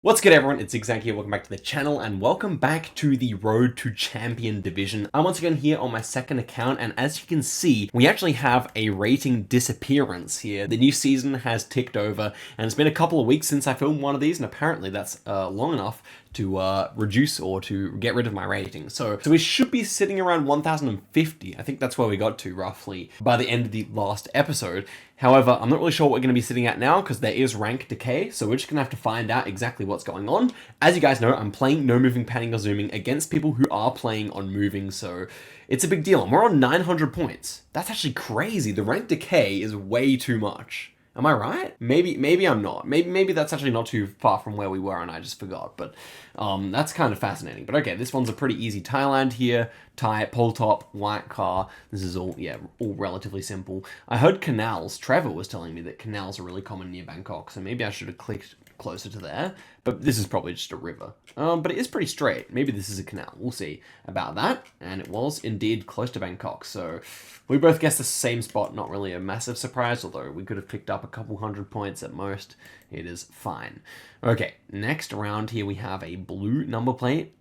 What's good everyone, it's Geoguessr here, welcome back to the channel and welcome back to the Road to Champion division. I'm once again here on my second account and as you can see, we actually have a rating disappearance here. The new season has ticked over and it's been a couple of weeks since I filmed one of these and apparently that's long enough to reduce or to get rid of my rating. So we should be sitting around 1050. I think that's where we got to roughly by the end of the last episode. However, I'm not really sure what we're going to be sitting at now because there is rank decay, so we're just going to have to find out exactly what's going on. As you guys know, I'm playing no moving, panning, or zooming against people who are playing on moving, so it's a big deal. And we're on 900 points. That's actually crazy. The rank decay is way too much. Am I right? Maybe I'm not. Maybe that's actually not too far from where we were and I just forgot. But that's kind of fascinating. But okay, this one's a pretty easy Thailand here. Thai, pole top, white car. This is all, yeah, all relatively simple. I heard canals. Trevor was telling me that canals are really common near Bangkok. So maybe I should have clicked closer to there. But this is probably just a river. But it is pretty straight. Maybe this is a canal. We'll see about that. And it was indeed close to Bangkok. So we both guessed the same spot. Not really a massive surprise, although we could have picked up a couple hundred points at most. It is fine. Okay, next round here we have a blue number plate.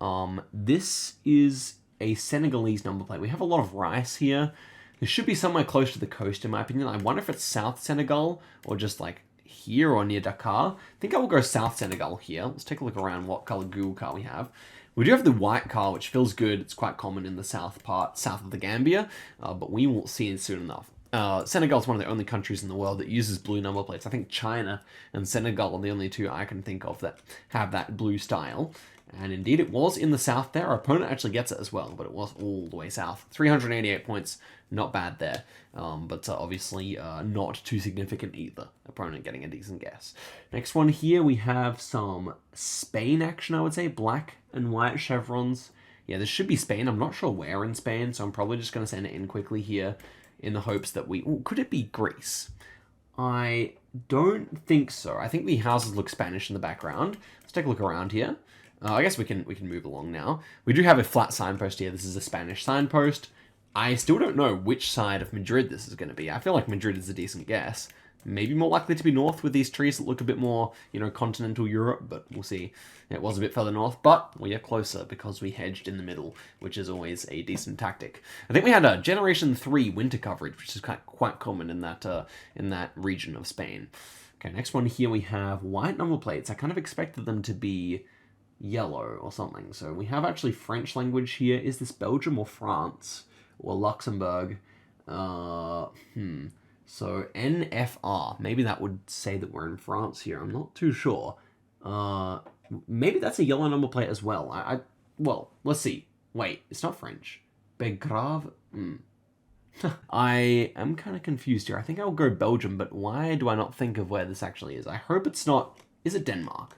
This is a Senegalese number plate. We have a lot of rice here. This should be somewhere close to the coast in my opinion. I wonder if it's South Senegal or just like here or near Dakar. I think I will go South Senegal here. Let's take a look around what color Google car we have. We do have the white car, which feels good. It's quite common in the south of the Gambia, but we will see it soon enough. Senegal is one of the only countries in the world that uses blue number plates. I think China and Senegal are the only two I can think of that have that blue style. And indeed, it was in the south there. Our opponent actually gets it as well, but it was all the way south. 388 points, not bad there. But obviously not too significant either. Opponent getting a decent guess. Next one here, we have some Spain action, I would say. Black and white chevrons. Yeah, this should be Spain. I'm not sure where in Spain, so I'm probably just going to send it in quickly here in the hopes that we... Ooh, could it be Greece? I don't think so. I think the houses look Spanish in the background. Let's take a look around here. I guess we can move along now. We do have a flat signpost here. This is a Spanish signpost. I still don't know which side of Madrid this is going to be. I feel like Madrid is a decent guess. Maybe more likely to be north with these trees that look a bit more, you know, continental Europe, but we'll see. It was a bit further north, but we are closer because we hedged in the middle, which is always a decent tactic. I think we had a Generation 3 winter coverage, which is quite common in that region of Spain. Okay, next one here we have white number plates. I kind of expected them to be yellow or something. So we have actually French language here. Is this Belgium or France or Luxembourg? So NFR. Maybe that would say that we're in France here. I'm not too sure. Maybe that's a yellow number plate as well. Well, let's see. Wait, it's not French. Begrave? I am kind of confused here. I think I'll go Belgium, but why do I not think of where this actually is? I hope it's not... Is it Denmark?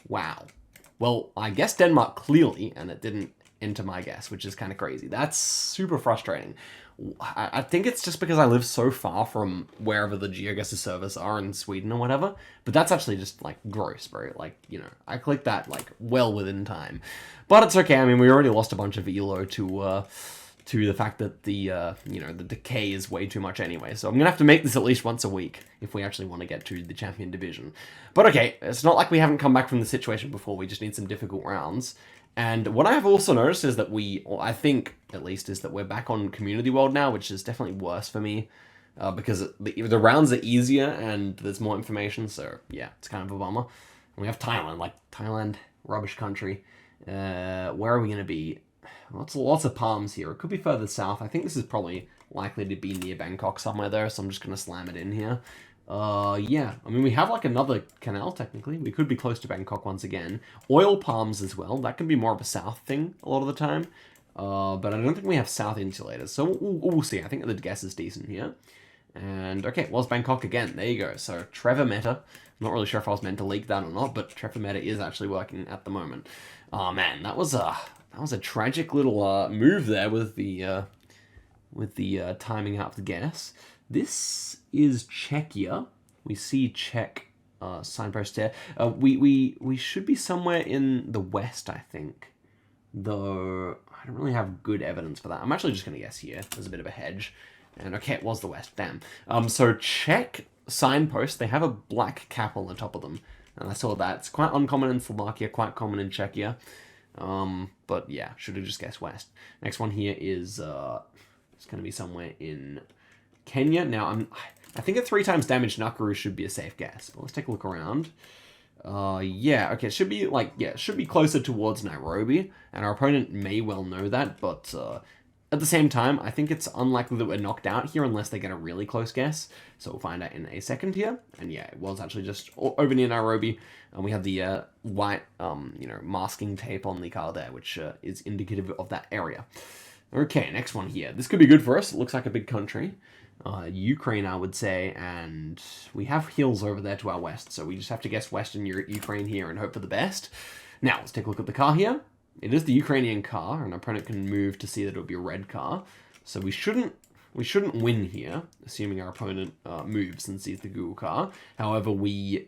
Wow. Well, I guessed Denmark clearly, and it didn't enter my guess, which is kind of crazy. That's super frustrating. I think it's just because I live so far from wherever the Geoguessr servers are in Sweden or whatever, but that's actually just, like, gross, bro. Like, you know, I clicked that, like, well within time. But it's okay. I mean, we already lost a bunch of ELO to the fact that the, you know, the decay is way too much anyway. So I'm going to have to make this at least once a week if we actually want to get to the champion division. But okay, it's not like we haven't come back from the situation before. We just need some difficult rounds. And what I have also noticed is that or I think at least, is that we're back on Community World now, which is definitely worse for me. Because the rounds are easier and there's more information. So yeah, it's kind of a bummer. And we have Thailand, like Thailand, rubbish country. Where are we going to be? Lots of palms here. It could be further south. I think this is probably likely to be near Bangkok somewhere there, so I'm just going to slam it in here. Yeah. I mean, we have like another canal, technically. We could be close to Bangkok once again. Oil palms as well. That can be more of a south thing a lot of the time. But I don't think we have south insulators, so we'll see. I think the guess is decent here. And, okay, was Bangkok again. There you go. So, Trevor Meta. I'm not really sure if I was meant to leak that or not, but Trevor Meta is actually working at the moment. Oh, man, that was a tragic little move there with the timing out the guess. This is Czechia. We see Czech signpost there. We should be somewhere in the west, I think. Though I don't really have good evidence for that. I'm actually just going to guess here. There's a bit of a hedge. And okay, it was the west. Damn. So Czech signposts, they have a black cap on the top of them. And I saw that. It's quite uncommon in Slovakia, quite common in Czechia. But yeah, should have just guessed west. Next one here is, it's going to be somewhere in Kenya. Now, I think at 3 times damage, Nakuru should be a safe guess. But let's take a look around. Yeah, okay, it should be it should be closer towards Nairobi, and our opponent may well know that, but at the same time, I think it's unlikely that we're knocked out here unless they get a really close guess, so we'll find out in a second here. And yeah, it was actually just over near Nairobi, and we have the white, masking tape on the car there, which is indicative of that area. Okay, next one here. This could be good for us. It looks like a big country. Ukraine, I would say, and we have hills over there to our west, so we just have to guess Western Ukraine here and hope for the best. Now, let's take a look at the car here. It is the Ukrainian car, and our opponent can move to see that it'll be a red car, so we shouldn't win here, assuming our opponent moves and sees the Google car. However, we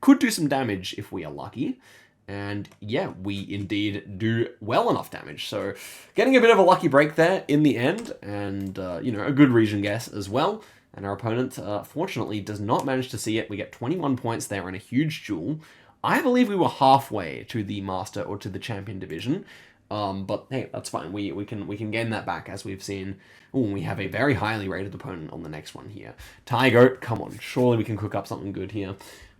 could do some damage if we are lucky. And yeah, we indeed do well enough damage. So getting a bit of a lucky break there in the end, and a good region guess as well. And our opponent, fortunately, does not manage to see it. We get 21 points there in a huge duel. I believe we were halfway to the Master or to the Champion division. But hey, that's fine. We can gain that back, as we've seen. Ooh, we have a very highly rated opponent on the next one here. Tiger, come on, surely we can cook up something good here.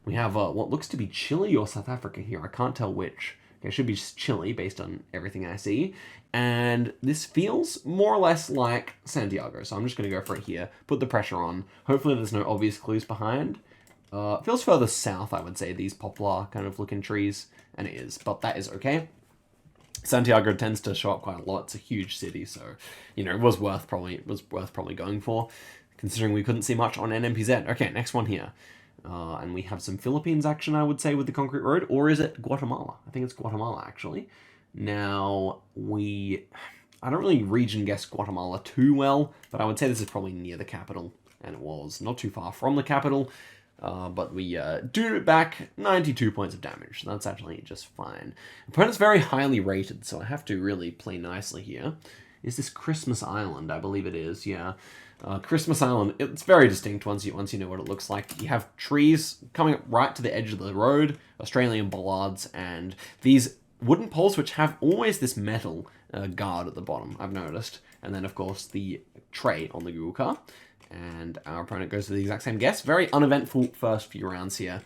We have what looks to be Chile or South Africa here. I can't tell which. Okay, it should be Chile based on everything I see. And this feels more or less like Santiago, so I'm just going to go for it here. Put the pressure on. Hopefully there's no obvious clues behind. It feels further south, I would say, these poplar kind of looking trees. And it is, but that is okay. Santiago tends to show up quite a lot. It's a huge city, so, it was worth probably going for, considering we couldn't see much on NMPZ. Okay, next one here. And we have some Philippines action, I would say, with the concrete road. Or is it Guatemala? I think it's Guatemala, actually. Now, I don't really region guess Guatemala too well, but I would say this is probably near the capital. And it was not too far from the capital. But we do back 92 points of damage. So that's actually just fine. Opponent's very highly rated, so I have to really play nicely here. Is this Christmas Island? I believe it is, yeah. Christmas Island, it's very distinct once you know what it looks like. You have trees coming up right to the edge of the road, Australian bollards, and these wooden poles which have always this metal guard at the bottom, I've noticed. And then, of course, the tray on the Google car. And our opponent goes for the exact same guess. Very uneventful first few rounds here.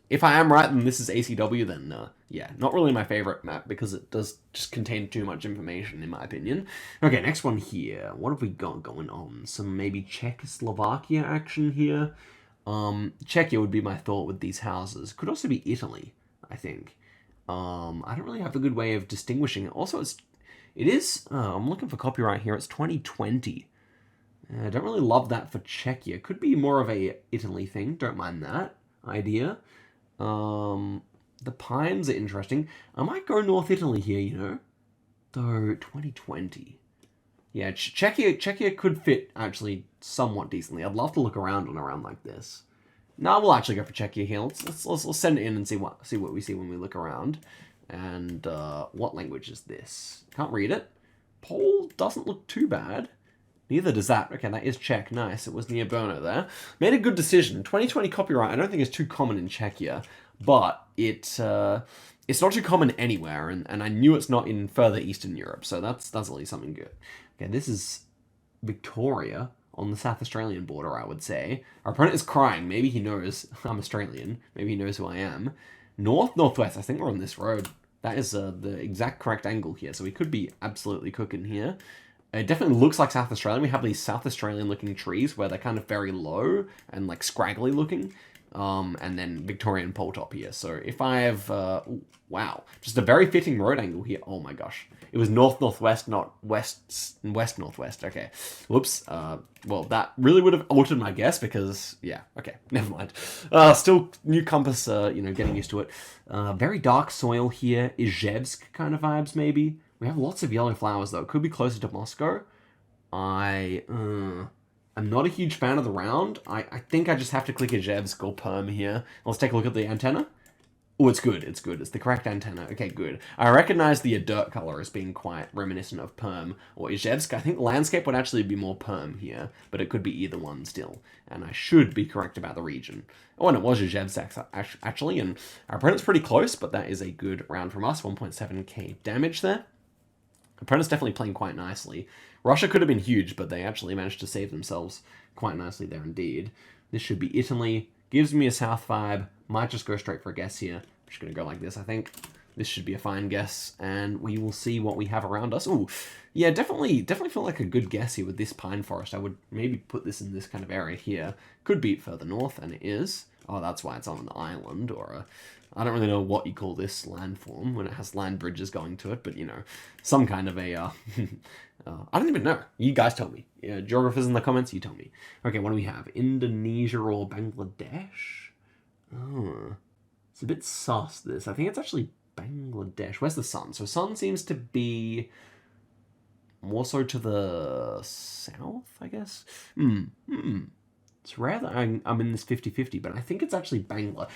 If I am right, then this is ACW, then yeah, not really my favorite map because it does just contain too much information, in my opinion. Okay, next one here. What have we got going on? Some maybe Czechoslovakia action here. Czechia would be my thought with these houses. Could also be Italy, I think. I don't really have a good way of distinguishing it. Also, it is, I'm looking for copyright here. It's 2020. I don't really love that for Czechia. Could be more of a Italy thing. Don't mind that idea. The pines are interesting. I might go North Italy here, Though 2020. Yeah, Czechia could fit actually somewhat decently. I'd love to look around on a round like this. No, we'll actually go for Czechia here. Let's send it in and see what we see when we look around. And what language is this? Can't read it. Pole doesn't look too bad. Neither does that. Okay, that is Czech. Nice. It was near Brno there. Made a good decision. 2020 copyright, I don't think is too common in Czechia, but it's not too common anywhere, and I knew it's not in further Eastern Europe, so that's at least something good. Okay, this is Victoria on the South Australian border, I would say. Our opponent is crying. Maybe he knows I'm Australian. Maybe he knows who I am. Northwest. I think we're on this road. That is the exact correct angle here, so we could be absolutely cooking here. It definitely looks like South Australia. We have these South Australian looking trees where they're kind of very low and like scraggly looking. And then Victorian pole top here. So if I have, wow, just a very fitting road angle here. Oh my gosh. It was north-northwest, not west-northwest. Okay. Whoops. Well, that really would have altered my guess because, yeah, okay, never mind. Still new compass, getting used to it. Very dark soil here. Izhevsk kind of vibes, maybe. We have lots of yellow flowers, though. It could be closer to Moscow. I'm not a huge fan of the round. I think I just have to click Izhevsk or Perm here. Let's take a look at the antenna. Oh, it's good. It's good. It's the correct antenna. Okay, good. I recognize the dirt color as being quite reminiscent of Perm or Izhevsk. I think landscape would actually be more Perm here, but it could be either one still. And I should be correct about the region. Oh, and it was Izhevsk actually, and our opponent's pretty close, but that is a good round from us. 1.7k damage there. Opponent's definitely playing quite nicely. Russia could have been huge, but they actually managed to save themselves quite nicely there indeed. This should be Italy. Gives me a south vibe. Might just go straight for a guess here. I'm just going to go like this, I think. This should be a fine guess, and we will see what we have around us. Ooh, yeah, definitely feel like a good guess here with this pine forest. I would maybe put this in this kind of area here. Could be further north, and it is. Oh, that's why it's on an island, or a... I don't really know what you call this landform when it has land bridges going to it, but, you know, some kind of a... I don't even know. You guys tell me. Geographers in the comments, you tell me. Okay, what do we have? Indonesia or Bangladesh? Oh, it's a bit sus, this. I think it's actually Bangladesh. Where's the sun? So sun seems to be more so to the south, I guess? It's rare that I'm in this 50-50, but I think it's actually Bangla.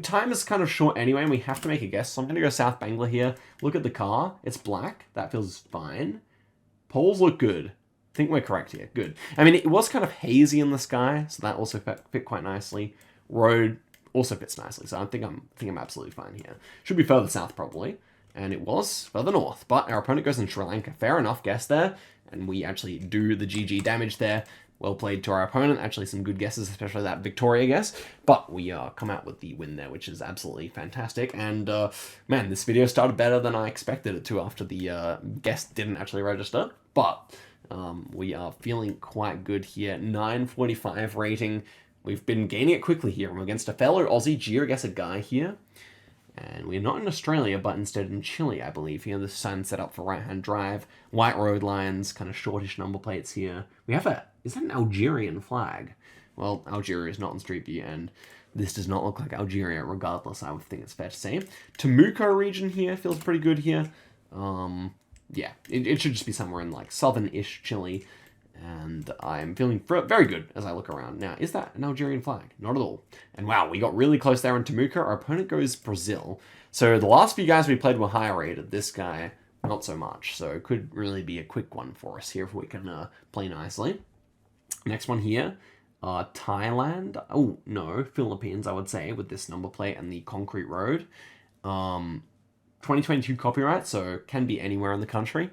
Time is kind of short anyway, and we have to make a guess, so I'm going to go South Bangla here. Look at the car. It's black. That feels fine. Poles look good. I think we're correct here. Good. I mean, it was kind of hazy in the sky, so that also fit quite nicely. Road also fits nicely, so I think I'm absolutely fine here. Should be further south, probably. And it was further north, but our opponent goes in Sri Lanka. Fair enough, guess there. And we actually do the GG damage there. Well played to our opponent. Actually, some good guesses, especially that Victoria guess. But we come out with the win there, which is absolutely fantastic. And, man, this video started better than I expected it to after the guess didn't actually register. But we are feeling quite good here. 945 rating. We've been gaining it quickly here. We're against a fellow Aussie Geoguessr guy here. And we're not in Australia, but instead in Chile, I believe. Here, the sign set up for right-hand drive. White road lines, kind of shortish number plates here. We have a... Is that an Algerian flag? Well, Algeria is not in Street View, and this does not look like Algeria, regardless, I would think it's fair to say. Temuco region here feels pretty good here. Yeah, it should just be somewhere in, like, southern-ish Chile. And I'm feeling very good as I look around. Now, is that an Algerian flag? Not at all. And wow, we got really close there in Temuco. Our opponent goes Brazil. So the last few guys we played were higher rated. This guy, not so much. So it could really be a quick one for us here if we can play nicely. Next one here, Thailand. Oh, no, Philippines, I would say, with this number plate and the concrete road. 2022 copyright, so can be anywhere in the country.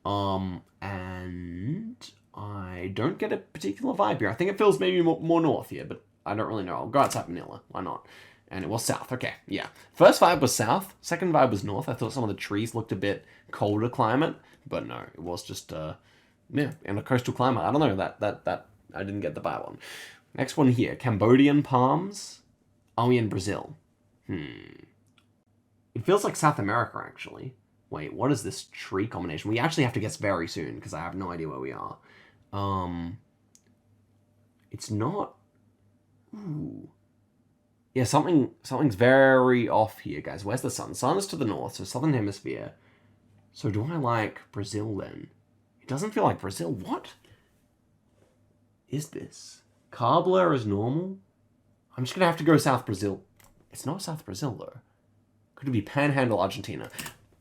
And I don't get a particular vibe here. I think it feels maybe more north here, but I don't really know. I'll go outside Manila. Why not? And it was south. Okay, yeah. First vibe was south. Second vibe was north. I thought some of the trees looked a bit colder climate, but no, it was just yeah, in a coastal climate. I don't know. That I didn't get the vibe on. Next one here, Cambodian palms. Are we in Brazil? It feels like South America actually. Wait, what is this tree combination? We actually have to guess very soon because I have no idea where we are. It's not... Ooh. Yeah, something's very off here, guys. Where's the sun? Sun is to the north, so southern hemisphere. So do I like Brazil then? It doesn't feel like Brazil. What is this? Cabla is normal? I'm just going to have to go South Brazil. It's not South Brazil, though. Could it be Panhandle, Argentina?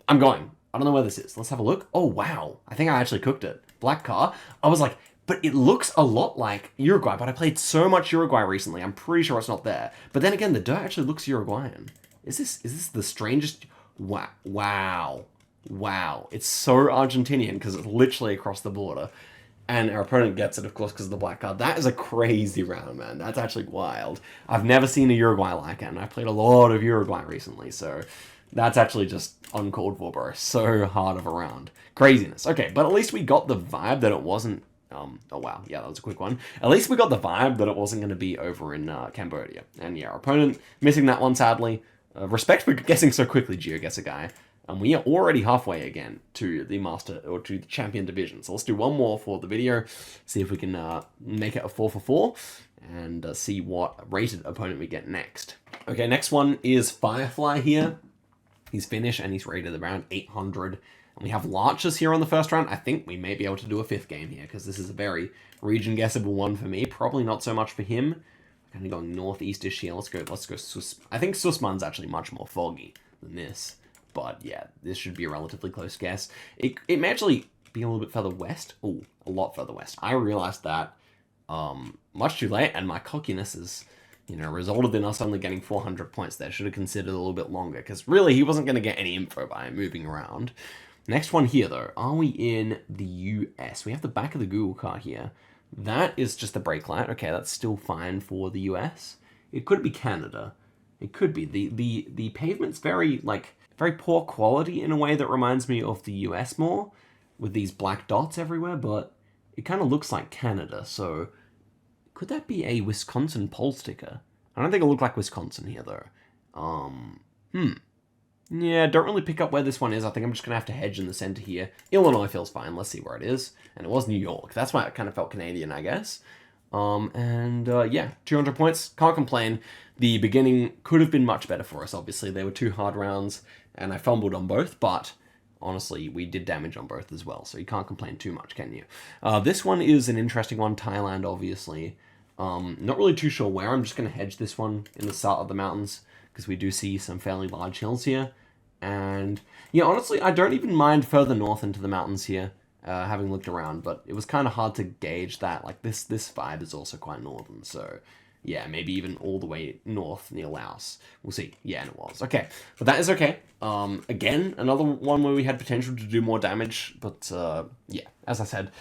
I'm going. I don't know where this is. Let's have a look. Oh, wow. I think I actually cooked it. Black car. I was like, but it looks a lot like Uruguay, but I played so much Uruguay recently. I'm pretty sure it's not there. But then again, the dirt actually looks Uruguayan. Is this the strangest... Wow. Wow. It's so Argentinian because it's literally across the border. And our opponent gets it, of course, because of the black card. That is a crazy round, man. That's actually wild. I've never seen a Uruguay like it, and I've played a lot of Uruguay recently, so... That's actually just uncalled for, bro. So hard of a round. Craziness. Okay, but at least we got the vibe that it wasn't... oh, wow. Yeah, that was a quick one. At least we got the vibe that it wasn't going to be over in Cambodia. And yeah, our opponent missing that one, sadly. Respect for guessing so quickly, Geoguessr guy. And we are already halfway again to the Master, or to the Champion Division. So let's do one more for the video. See if we can make it a 4 for 4. And see what rated opponent we get next. Okay, next one is Firefly here. He's Finnish and he's rated around 800. And we have Larches here on the first round. I think we may be able to do a 5th game here because this is a very region guessable one for me. Probably not so much for him. Kind of going northeastish here. Let's go Sus. I think Sussman's actually much more foggy than this. But yeah, this should be a relatively close guess. It may actually be a little bit further west. Oh, a lot further west. I realized that much too late, and my cockiness is, resulted in us only getting 400 points there. Should have considered a little bit longer, because really he wasn't going to get any info by moving around. Next one here, though. Are we in the US? We have the back of the Google car here. That is just the brake light. Okay, that's still fine for the US. It could be Canada. It could be. The pavement's very poor quality in a way that reminds me of the US more, with these black dots everywhere, but it kind of looks like Canada, so could that be a Wisconsin poll sticker? I don't think it'll look like Wisconsin here, though. Yeah, don't really pick up where this one is. I think I'm just going to have to hedge in the center here. Illinois feels fine. Let's see where it is. And it was New York. That's why it kind of felt Canadian, I guess. Yeah, 200 points. Can't complain. The beginning could have been much better for us, obviously. They were 2 hard rounds, and I fumbled on both, but honestly, we did damage on both as well, so you can't complain too much, can you? This one is an interesting one. Thailand, obviously. Not really too sure where. I'm just going to hedge this one in the south of the mountains, because we do see some fairly large hills here. And yeah, honestly, I don't even mind further north into the mountains here, having looked around, but it was kind of hard to gauge that. Like, this vibe is also quite northern, so yeah, maybe even all the way north near Laos. We'll see. Yeah, and it was. Okay, but that is okay. Again, another one where we had potential to do more damage, but yeah, as I said,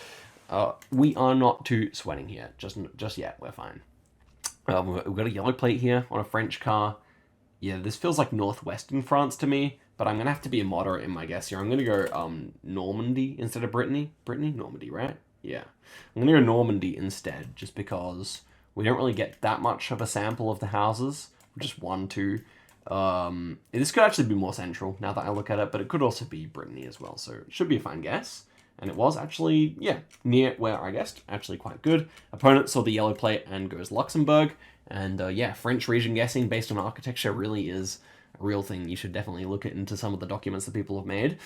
we are not too sweating here. Just yet, we're fine. We've got a yellow plate here on a French car. Yeah, this feels like northwestern France to me, but I'm going to have to be a moderate in my guess here. I'm going to go Normandy instead of Brittany. Normandy, right? Yeah. I'm going to go Normandy instead, just because we don't really get that much of a sample of the houses. Just 1, 2. This could actually be more central, now that I look at it, but it could also be Brittany as well, so it should be a fine guess. And it was actually, yeah, near where I guessed. Actually quite good. Opponent saw the yellow plate and goes Luxembourg. And yeah, French region guessing based on architecture really is a real thing. You should definitely look into some of the documents that people have made.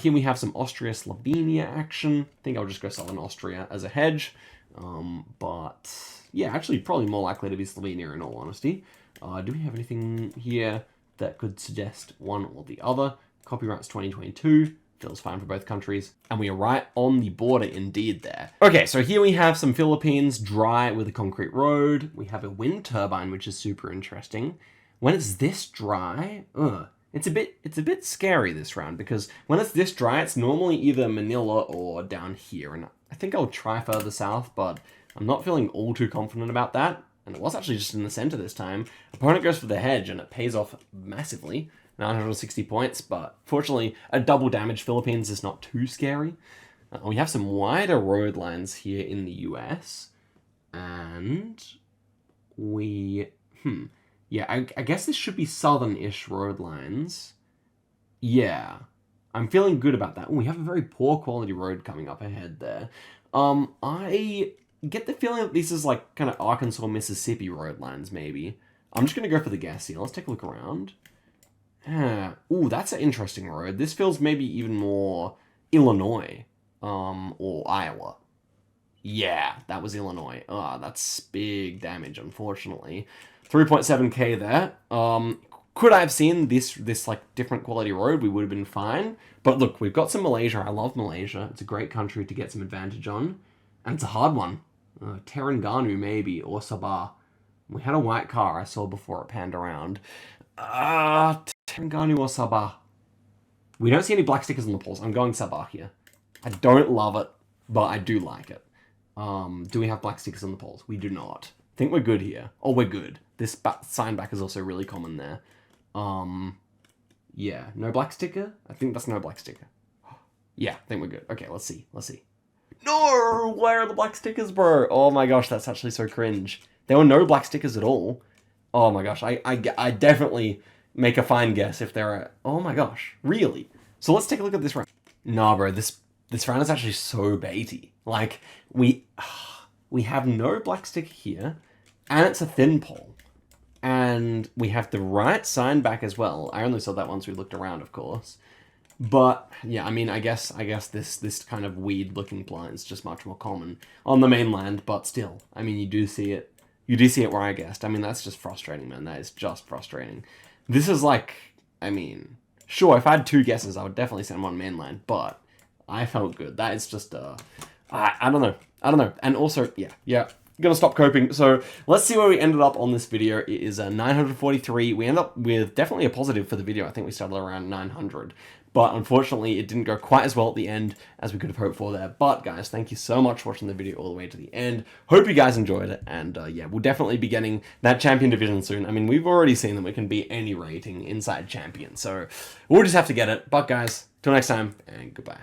Here we have some Austria-Slovenia action. I think I'll just go Southern Austria as a hedge. But yeah, actually probably more likely to be Slovenia in all honesty. Do we have anything here that could suggest one or the other? Copyright's 2022. Feels fine for both countries. And we are right on the border indeed there. Okay, so here we have some Philippines, dry with a concrete road. We have a wind turbine, which is super interesting. When it's this dry, it's a bit scary this round, because when it's this dry, it's normally either Manila or down here. And I think I'll try further south, but I'm not feeling all too confident about that. And it was actually just in the center this time. Opponent goes for the hedge, and it pays off massively. 960 points, but fortunately, a double damage Philippines is not too scary. We have some wider road lines here in the US, and yeah, I guess this should be southern-ish road lines. Yeah, I'm feeling good about that. Ooh, we have a very poor quality road coming up ahead there. I get the feeling that this is like kind of Arkansas, Mississippi road lines, maybe. I'm just going to go for the guess here. Let's take a look around. Ooh, that's an interesting road. This feels maybe even more Illinois, or Iowa. Yeah, that was Illinois. That's big damage, unfortunately. 3.7k there. Could I have seen this like different quality road? We would have been fine. But look, we've got some Malaysia. I love Malaysia. It's a great country to get some advantage on. And it's a hard one. Terengganu maybe, or Sabah. We had a white car I saw before it panned around. Terengganu or Sabah. We don't see any black stickers on the poles. I'm going Sabah here. I don't love it, but I do like it. Do we have black stickers on the poles? We do not. I think we're good here. Oh, we're good. This sign back is also really common there. Yeah, no black sticker? I think that's no black sticker. Yeah, I think we're good. Okay, let's see. No! Where are the black stickers, bro? Oh my gosh, that's actually so cringe. There were no black stickers at all. Oh my gosh, I definitely make a fine guess if there are... Oh my gosh, really? So let's take a look at this round. Nah, bro, this round is actually so baity. Like, we have no black sticker here, and it's a thin pole. And we have the right sign back as well. I only saw that once we looked around, of course. But, yeah, I mean, I guess this kind of weird-looking blind is just much more common on the mainland, but still, I mean, you do see it You do see it where I guessed. I mean, that's just frustrating, man. That is just frustrating. This is like, I mean, sure, if I had 2 guesses, I would definitely send 1 mainland, but I felt good. That is just, I don't know. I don't know. And also, yeah. Gonna stop coping. So let's see where we ended up on this video. It is 943. We end up with definitely a positive for the video. I think we started around 900. But unfortunately, it didn't go quite as well at the end as we could have hoped for there. But guys, thank you so much for watching the video all the way to the end. Hope you guys enjoyed it. And yeah, we'll definitely be getting that champion division soon. I mean, we've already seen that we can beat any rating inside champion. So we'll just have to get it. But guys, till next time, and goodbye.